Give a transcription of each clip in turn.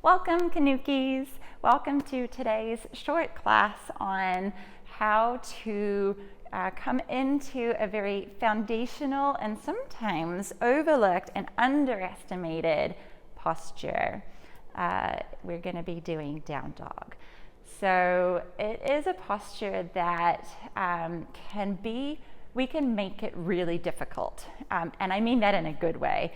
Welcome, Kanukis. Welcome to today's short class on how to come into a very foundational and sometimes overlooked and underestimated posture. We're going to be doing down dog. So it is a posture that we can make it really difficult. And I mean that in a good way.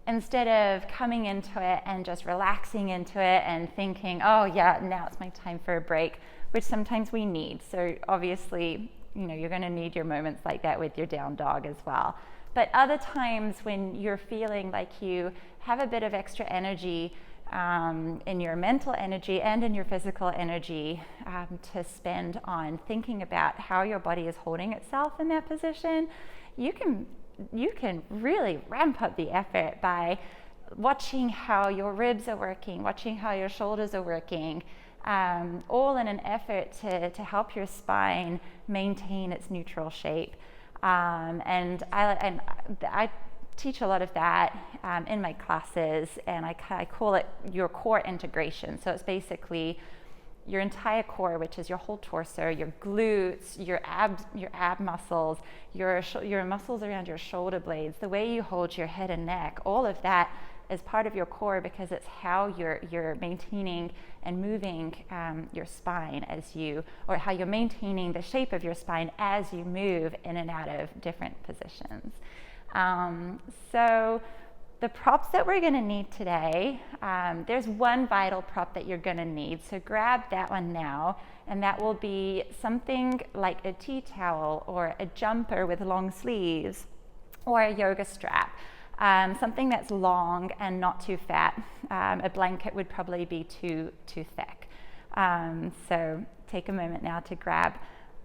Instead of coming into it and just relaxing into it and thinking, oh yeah, now it's my time for a break, which sometimes we need. So obviously, you're going to need your moments like that with your down dog as well. But other times when you're feeling like you have a bit of extra energy in your mental energy and in your physical energy to spend on thinking about how your body is holding itself in that position, you can really ramp up the effort by watching how your ribs are working, watching how your shoulders are working, all in an effort to help your spine maintain its neutral shape. And I teach a lot of that in my classes, and I call it your core integration. So it's basically your entire core, which is your whole torso, your glutes, your ab muscles, your muscles around your shoulder blades, the way you hold your head and neck, all of that is part of your core because it's how you're maintaining and moving your spine or how you're maintaining the shape of your spine as you move in and out of different positions. So the props that we're going to need today, there's one vital prop that you're going to need, so grab that one now, and that will be something like a tea towel or a jumper with long sleeves or a yoga strap, something that's long and not too fat. A blanket would probably be too thick. So take a moment now to grab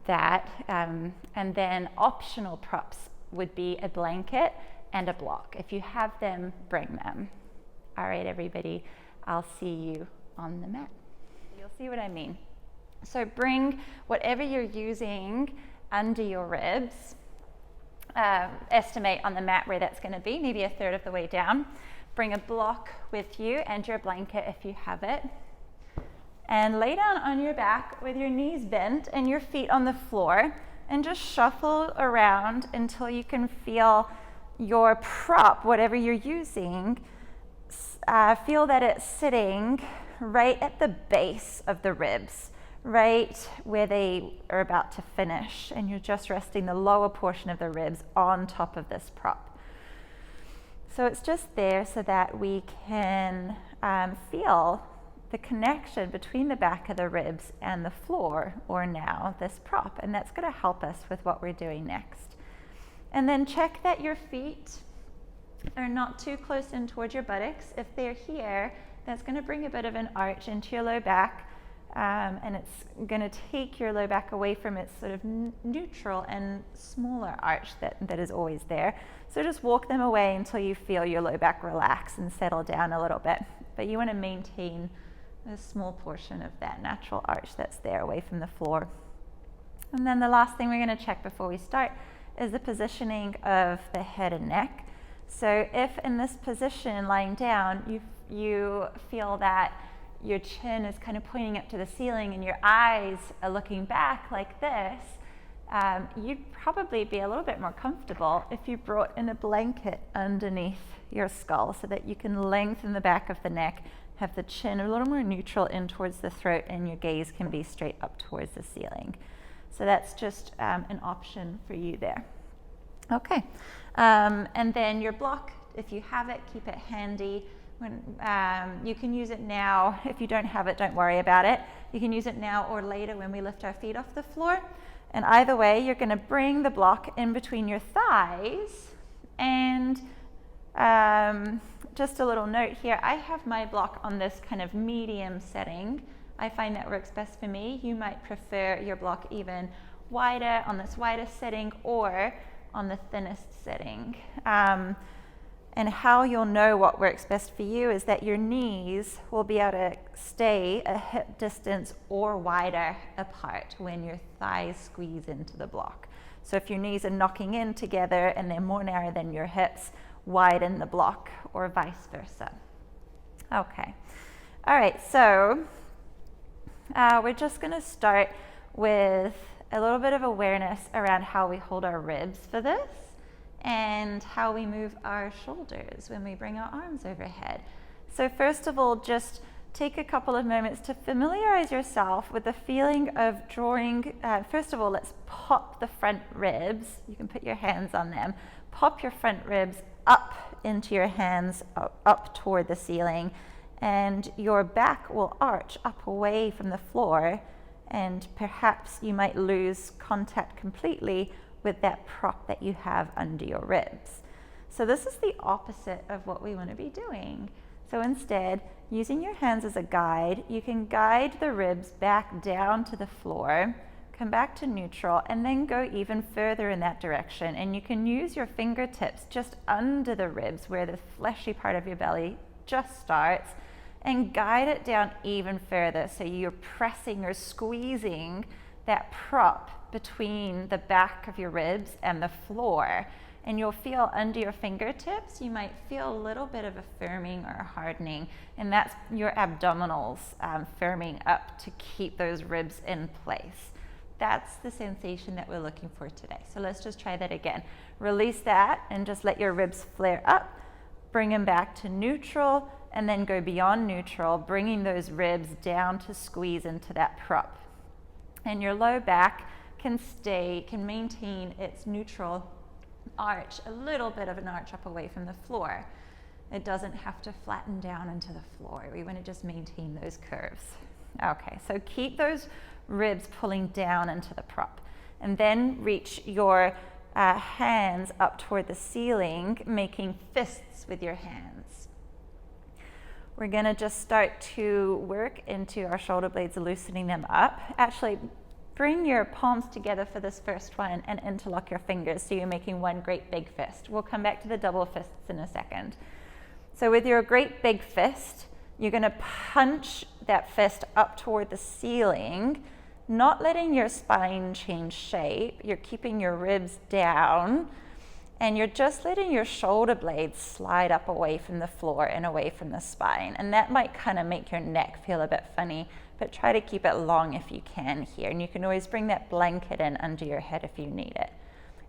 that, and then optional props would be a blanket and a block. If you have them, bring them. All right, everybody, I'll see you on the mat. You'll see what I mean. So bring whatever you're using under your ribs. Estimate on the mat where that's going to be, maybe a third of the way down. Bring a block with you and your blanket if you have it. And lay down on your back with your knees bent and your feet on the floor, and just shuffle around until you can feel your prop, whatever you're using, feel that it's sitting right at the base of the ribs, right where they are about to finish, and you're just resting the lower portion of the ribs on top of this prop. So it's just there so that we can feel the connection between the back of the ribs and the floor, or now this prop, and that's going to help us with what we're doing next. And then check that your feet are not too close in towards your buttocks. If they're here, that's going to bring a bit of an arch into your low back, and it's going to take your low back away from its sort of neutral and smaller arch that is always there. So just walk them away until you feel your low back relax and settle down a little bit. But you want to maintain a small portion of that natural arch that's there away from the floor. And then the last thing we're going to check before we start is the positioning of the head and neck. So if in this position, lying down, you feel that your chin is kind of pointing up to the ceiling and your eyes are looking back like this, you'd probably be a little bit more comfortable if you brought in a blanket underneath your skull so that you can lengthen the back of the neck, have the chin a little more neutral in towards the throat, and your gaze can be straight up towards the ceiling. So that's just an option for you there. Okay, and then your block, if you have it, keep it handy. You can use it now. If you don't have it, don't worry about it. You can use it now or later when we lift our feet off the floor. And either way, you're going to bring the block in between your thighs. And just a little note here, I have my block on this kind of medium setting. I find that works best for me. You might prefer your block even wider, on this widest setting, or on the thinnest setting. And how you'll know what works best for you is that your knees will be able to stay a hip distance or wider apart when your thighs squeeze into the block. So if your knees are knocking in together and they're more narrow than your hips, widen the block, or vice versa. Okay. All right, so we're just gonna start with a little bit of awareness around how we hold our ribs for this and how we move our shoulders when we bring our arms overhead. So first of all, just take a couple of moments to familiarize yourself with the feeling of drawing. First of all, let's pop the front ribs. You can put your hands on them. Pop your front ribs up into your hands, up toward the ceiling, and your back will arch up away from the floor, and perhaps you might lose contact completely with that prop that you have under your ribs. So this is the opposite of what we want to be doing. So instead, using your hands as a guide, you can guide the ribs back down to the floor, come back to neutral, and then go even further in that direction. And you can use your fingertips just under the ribs where the fleshy part of your belly just starts, and guide it down even further. So you're pressing or squeezing that prop between the back of your ribs and the floor. And you'll feel under your fingertips, you might feel a little bit of a firming or a hardening, and that's your abdominals firming up to keep those ribs in place. That's the sensation that we're looking for today. So let's just try that again. Release that and just let your ribs flare up, bring them back to neutral, and then go beyond neutral, bringing those ribs down to squeeze into that prop. And your low back can maintain its neutral arch, a little bit of an arch up away from the floor. It doesn't have to flatten down into the floor. We want to just maintain those curves. Okay, so keep those ribs pulling down into the prop, and then reach your hands up toward the ceiling, making fists with your hands. We're going to just start to work into our shoulder blades, loosening them up. Actually, bring your palms together for this first one and interlock your fingers so you're making one great big fist. We'll come back to the double fists in a second. So with your great big fist, you're going to punch that fist up toward the ceiling, not letting your spine change shape. You're keeping your ribs down, and you're just letting your shoulder blades slide up away from the floor and away from the spine. And that might kind of make your neck feel a bit funny, but try to keep it long if you can here. And you can always bring that blanket in under your head if you need it.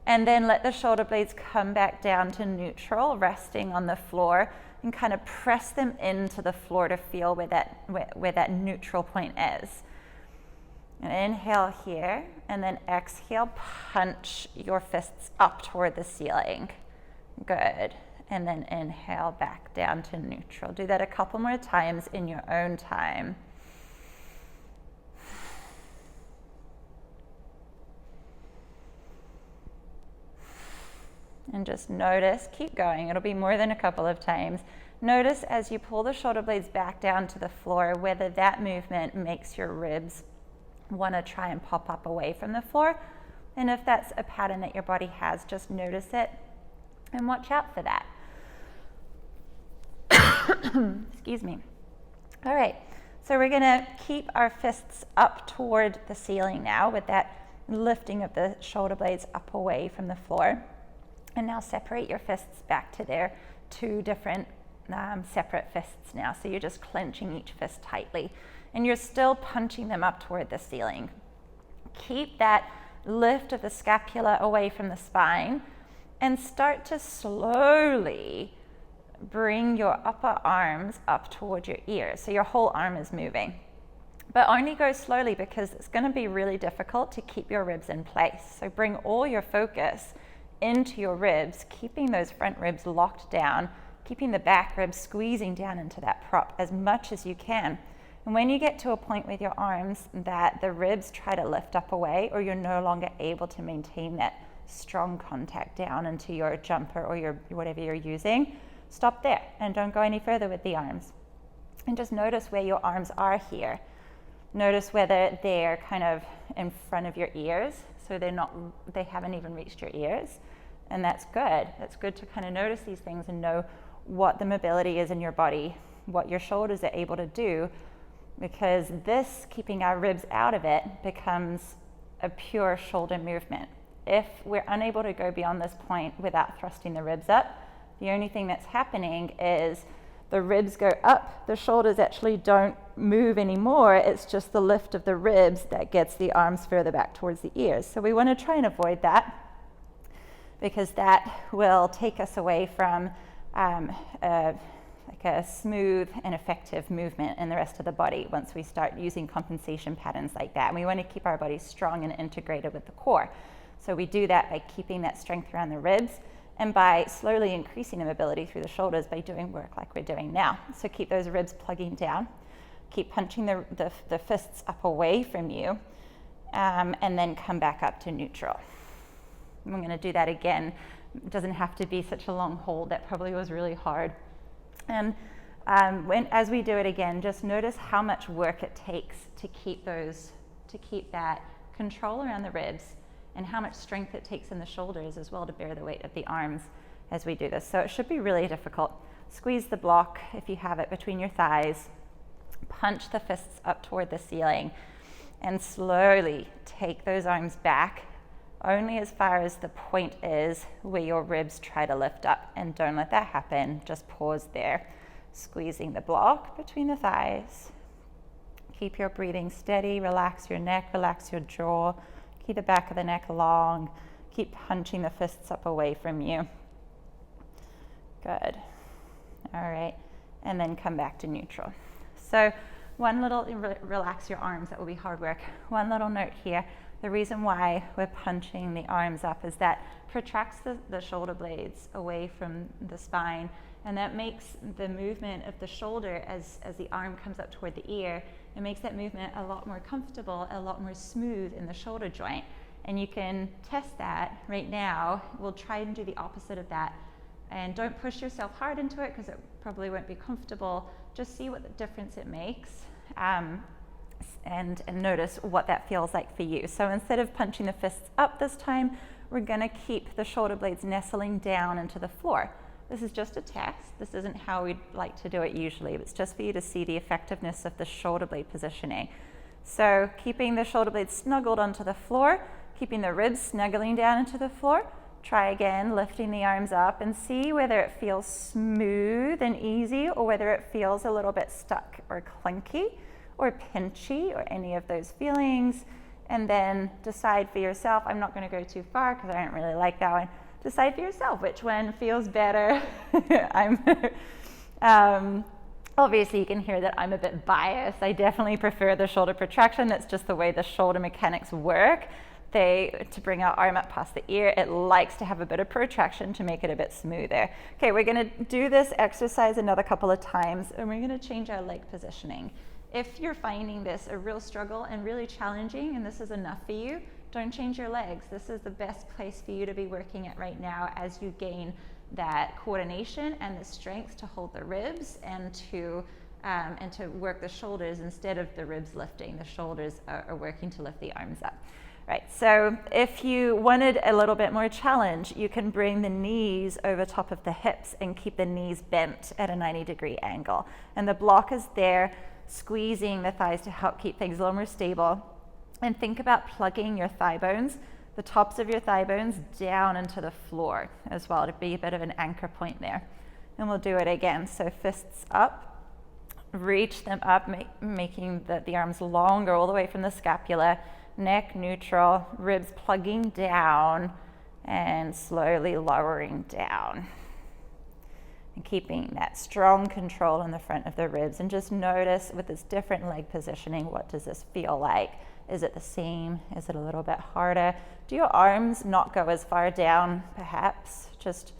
And then let the shoulder blades come back down to neutral, resting on the floor, and kind of press them into the floor to feel where that neutral point is. And inhale here, and then exhale, punch your fists up toward the ceiling. Good. And then inhale back down to neutral. Do that a couple more times in your own time. And just notice, keep going, it'll be more than a couple of times. Notice as you pull the shoulder blades back down to the floor, whether that movement makes your ribs want to try and pop up away from the floor. And if that's a pattern that your body has, just notice it and watch out for that. Excuse me. All right, so we're going to keep our fists up toward the ceiling now with that lifting of the shoulder blades up away from the floor. And now separate your fists back to their two different separate fists now. So you're just clenching each fist tightly, and you're still punching them up toward the ceiling. Keep that lift of the scapula away from the spine, and start to slowly bring your upper arms up toward your ears. So your whole arm is moving, but only go slowly because it's going to be really difficult to keep your ribs in place. So bring all your focus into your ribs, keeping those front ribs locked down, keeping the back ribs squeezing down into that prop as much as you can. And when you get to a point with your arms that the ribs try to lift up away, or you're no longer able to maintain that strong contact down into your jumper or your whatever you're using, stop there and don't go any further with the arms. And just notice where your arms are here. Notice whether they're kind of in front of your ears, so they haven't even reached your ears. And that's good. That's good to kind of notice these things and know what the mobility is in your body, what your shoulders are able to do, because this, keeping our ribs out of it, becomes a pure shoulder movement. If we're unable to go beyond this point without thrusting the ribs up, the only thing that's happening is the ribs go up, the shoulders actually don't move anymore. It's just the lift of the ribs that gets the arms further back towards the ears. So we want to try and avoid that, because that will take us away from like a smooth and effective movement in the rest of the body once we start using compensation patterns like that. And we want to keep our body strong and integrated with the core. So we do that by keeping that strength around the ribs and by slowly increasing the mobility through the shoulders by doing work like we're doing now. So keep those ribs plugging down, keep punching the fists up away from you, and then come back up to neutral. I'm going to do that again. It doesn't have to be such a long hold. That probably was really hard. And as we do it again, just notice how much work it takes to keep that control around the ribs, and how much strength it takes in the shoulders as well to bear the weight of the arms as we do this. So it should be really difficult. Squeeze the block, if you have it, between your thighs. Punch the fists up toward the ceiling, and slowly take those arms back only as far as the point is where your ribs try to lift up. And don't let that happen. Just pause there. Squeezing the block between the thighs. Keep your breathing steady. Relax your neck, relax your jaw. Keep the back of the neck long. Keep punching the fists up away from you. Good. All right. And then come back to neutral. So one little, relax your arms. That will be hard work. One little note here. The reason why we're punching the arms up is that protracts the shoulder blades away from the spine, and that makes the movement of the shoulder as the arm comes up toward the ear, it makes that movement a lot more comfortable, a lot more smooth in the shoulder joint. And you can test that right now. We'll try and do the opposite of that. And don't push yourself hard into it, because it probably won't be comfortable. Just see what the difference it makes. And notice what that feels like for you. So instead of punching the fists up this time, we're going to keep the shoulder blades nestling down into the floor. This is just a test. This isn't how we'd like to do it usually. It's just for you to see the effectiveness of the shoulder blade positioning. So keeping the shoulder blades snuggled onto the floor, keeping the ribs snuggling down into the floor. Try again, lifting the arms up, and see whether it feels smooth and easy, or whether it feels a little bit stuck or clunky or pinchy, or any of those feelings. And then decide for yourself. I'm not going to go too far because I don't really like that one. Decide for yourself which one feels better. Obviously you can hear that I'm a bit biased. I definitely prefer the shoulder protraction. That's just the way the shoulder mechanics work. To bring our arm up past the ear, it likes to have a bit of protraction to make it a bit smoother. Okay, we're going to do this exercise another couple of times, and we're going to change our leg positioning. If you're finding this a real struggle and really challenging, and this is enough for you, don't change your legs. This is the best place for you to be working at right now as you gain that coordination and the strength to hold the ribs and to work the shoulders instead of the ribs lifting. The shoulders are working to lift the arms up. Right, so if you wanted a little bit more challenge, you can bring the knees over top of the hips and keep the knees bent at a 90-degree angle. And the block is there, squeezing the thighs to help keep things a little more stable. And think about plugging your thigh bones, the tops of your thigh bones, down into the floor as well, to be a bit of an anchor point there. And we'll do it again. So fists up, reach them up, making the arms longer all the way from the scapula. Neck neutral, ribs plugging down, and slowly lowering down. And keeping that strong control in the front of the ribs. And just notice with this different leg positioning, what does this feel like? Is it the same? Is it a little bit harder? Do your arms not go as far down, perhaps? Just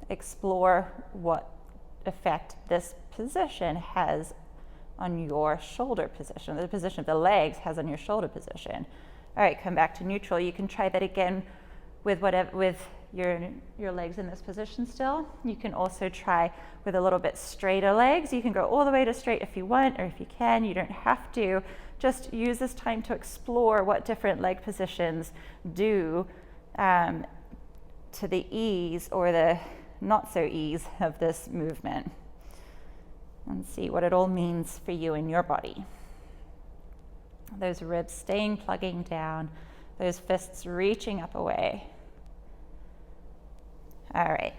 explore what effect this position has on your shoulder position, the position of the legs has on your shoulder position. All right, come back to neutral. You can try that again with your legs in this position still. You can also try with a little bit straighter legs. You can go all the way to straight if you want, or if you can, you don't have to. Just use this time to explore what different leg positions do to the ease or the not so ease of this movement. And see what it all means for you and your body. Those ribs staying plugging down, those fists reaching up away. All right,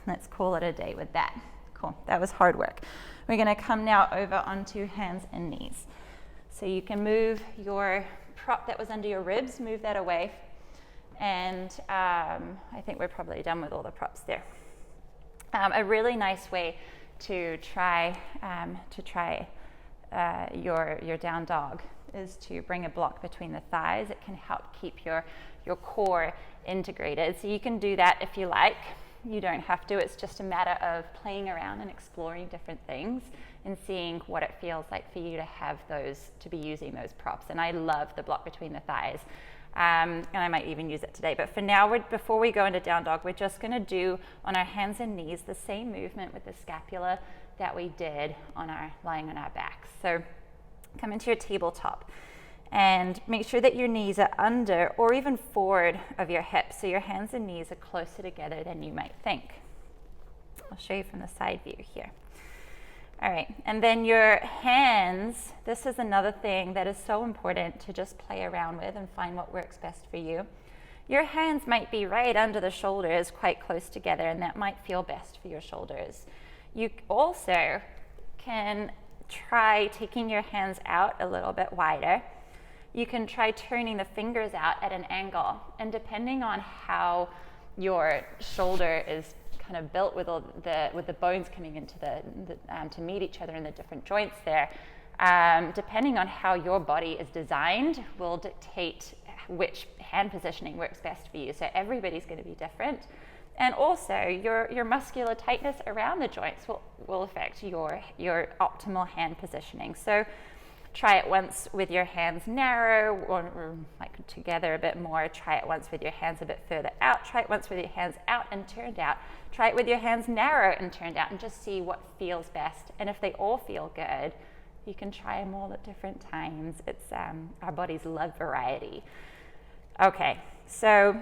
let's call it a day with that. Cool, that was hard work. We're gonna come now over onto hands and knees. So you can move your prop that was under your ribs, move that away. And I think we're probably done with all the props there. A really nice way to try your down dog is to bring a block between the thighs. It can help keep your core integrated. So you can do that if you like. You don't have to. It's just a matter of playing around and exploring different things and seeing what it feels like for you to have those, to be using those props. And I love the block between the thighs. And I might even use it today. But for now, before we go into down dog, we're just going to do on our hands and knees the same movement with the scapula that we did on lying on our backs. So come into your tabletop and make sure that your knees are under or even forward of your hips, so your hands and knees are closer together than you might think. I'll show you from the side view here. All right, and then your hands, this is another thing that is so important to just play around with and find what works best for you. Your hands might be right under the shoulders, quite close together, and that might feel best for your shoulders. You also can try taking your hands out a little bit wider. You can try turning the fingers out at an angle, and depending on how your shoulder is kind of built with the bones coming into to meet each other in the different joints there, depending on how your body is designed will dictate which hand positioning works best for you. So everybody's going to be different. And also your muscular tightness around the joints will affect your optimal hand positioning. So try it once with your hands narrow or like together a bit more. Try it once with your hands a bit further out. Try it once with your hands out and turned out. Try it with your hands narrow and turned out, and just see what feels best. And if they all feel good, you can try them all at different times. It's our bodies love variety. Okay, so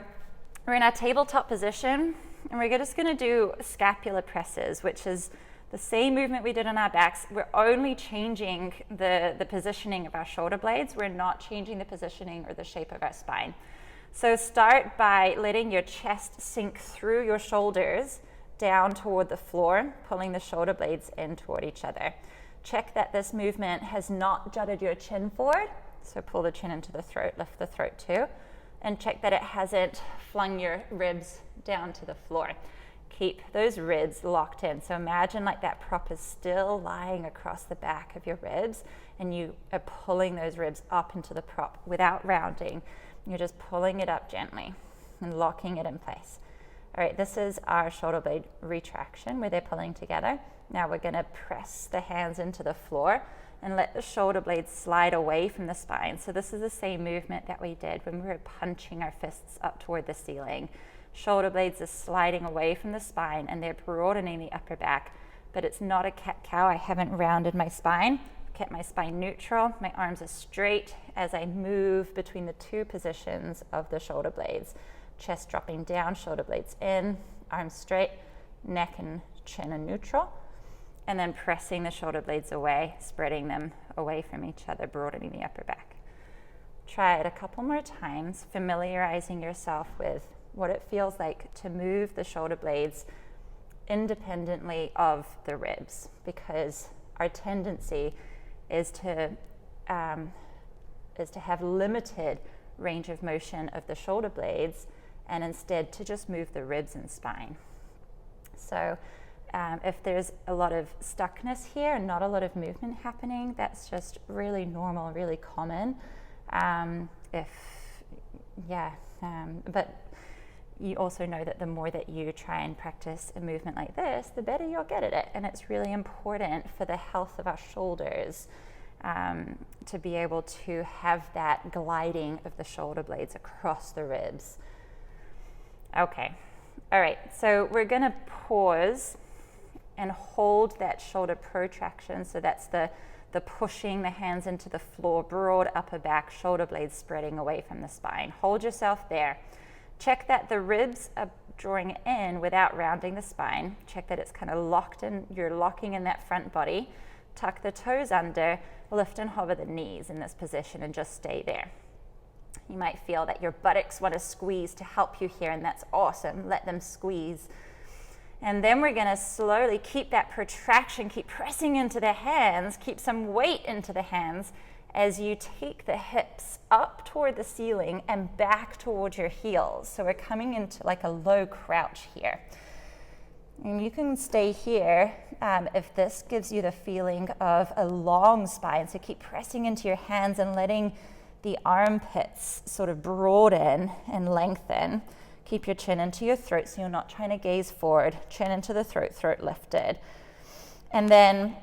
we're in our tabletop position, and we're just going to do scapular presses, which is the same movement we did on our backs. We're only changing the positioning of our shoulder blades. We're not changing the positioning or the shape of our spine. So start by letting your chest sink through your shoulders down toward the floor, pulling the shoulder blades in toward each other. Check that this movement has not jutted your chin forward. So pull the chin into the throat, lift the throat too. And check that it hasn't flung your ribs down to the floor. Keep those ribs locked in. So imagine like that prop is still lying across the back of your ribs, and you are pulling those ribs up into the prop without rounding. You're just pulling it up gently and locking it in place. All right, this is our shoulder blade retraction where they're pulling together. Now we're going to press the hands into the floor and let the shoulder blades slide away from the spine. So this is the same movement that we did when we were punching our fists up toward the ceiling. Shoulder blades are sliding away from the spine and they're broadening the upper back, but it's not a cat-cow. I haven't rounded my spine, kept my spine neutral. My arms are straight as I move between the two positions of the shoulder blades. Chest dropping down, shoulder blades in, arms straight, neck and chin are neutral. And then pressing the shoulder blades away, spreading them away from each other, broadening the upper back. Try it a couple more times, familiarizing yourself with what it feels like to move the shoulder blades independently of the ribs, because our tendency is to have limited range of motion of the shoulder blades, and instead to just move the ribs and spine. So if there's a lot of stuckness here and not a lot of movement happening, that's just really normal, really common. But you also know that the more that you try and practice a movement like this, the better you'll get at it. And it's really important for the health of our shoulders to be able to have that gliding of the shoulder blades across the ribs. Okay, all right, so we're gonna pause and hold that shoulder protraction. So that's the pushing the hands into the floor, broad upper back, shoulder blades spreading away from the spine. Hold yourself there. Check that the ribs are drawing in without rounding the spine. Check that it's kind of locked in, you're locking in that front body. Tuck the toes under, lift and hover the knees in this position and just stay there. You might feel that your buttocks want to squeeze to help you here, and that's awesome. Let them squeeze. And then we're gonna slowly keep that protraction, keep pressing into the hands, keep some weight into the hands as you take the hips up toward the ceiling and back towards your heels. So we're coming into like a low crouch here. And you can stay here if this gives you the feeling of a long spine. So keep pressing into your hands and letting the armpits sort of broaden and lengthen. Keep your chin into your throat so you're not trying to gaze forward. Chin into the throat, throat lifted. And then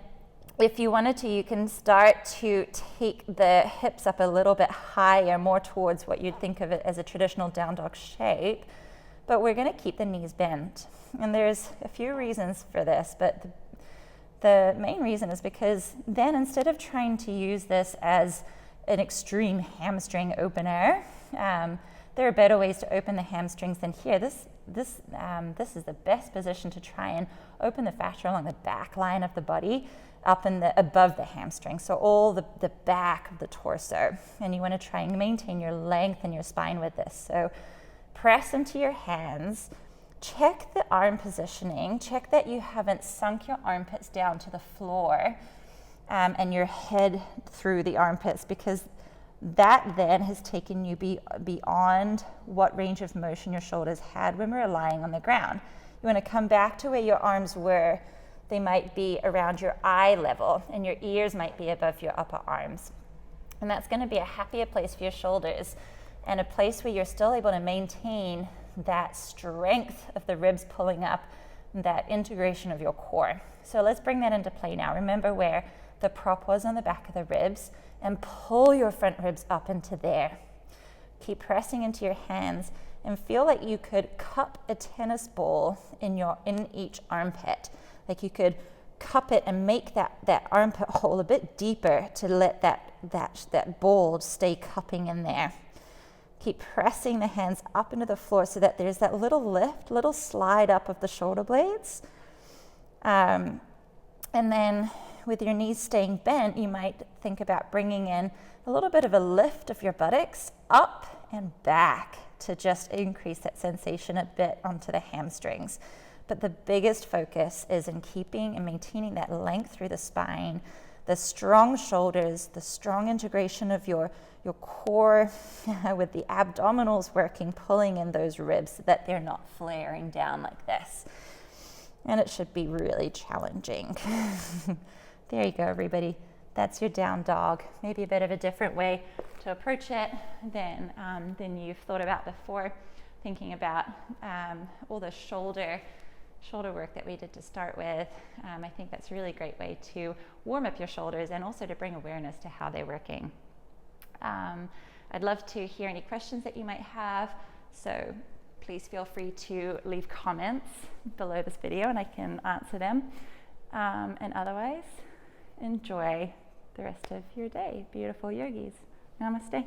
if you wanted to, you can start to take the hips up a little bit higher, more towards what you'd think of it as a traditional down dog shape. But we're going to keep the knees bent. And there's a few reasons for this, but the main reason is because then instead of trying to use this as an extreme hamstring opener, there are better ways to open the hamstrings than here. This is the best position to try and open the fascia along the back line of the body, up in above the hamstring, so all the back of the torso. And you want to try and maintain your length and your spine with this. So press into your hands, check the arm positioning, check that you haven't sunk your armpits down to the floor and your head through the armpits, because that then has taken you beyond what range of motion your shoulders had when we were lying on the ground. You want to come back to where your arms were. They might be around your eye level, and your ears might be above your upper arms. And that's going to be a happier place for your shoulders, and a place where you're still able to maintain that strength of the ribs pulling up, that integration of your core. So let's bring that into play now. Remember where the prop was on the back of the ribs, and pull your front ribs up into there. Keep pressing into your hands and feel like you could cup a tennis ball in each armpit. Like you could cup it and make that armpit hole a bit deeper to let that ball stay cupping in there. Keep pressing the hands up into the floor so that there's that little lift, little slide up of the shoulder blades. And then with your knees staying bent, you might think about bringing in a little bit of a lift of your buttocks up and back to just increase that sensation a bit onto the hamstrings. But the biggest focus is in keeping and maintaining that length through the spine, the strong shoulders, the strong integration of your core with the abdominals working, pulling in those ribs so that they're not flaring down like this. And it should be really challenging. There you go, everybody. That's your down dog. Maybe a bit of a different way to approach it than you've thought about before. Thinking about all the shoulder work that we did to start with. I think that's a really great way to warm up your shoulders and also to bring awareness to how they're working. I'd love to hear any questions that you might have. So please feel free to leave comments below this video and I can answer them. And otherwise, enjoy the rest of your day. Beautiful yogis. Namaste.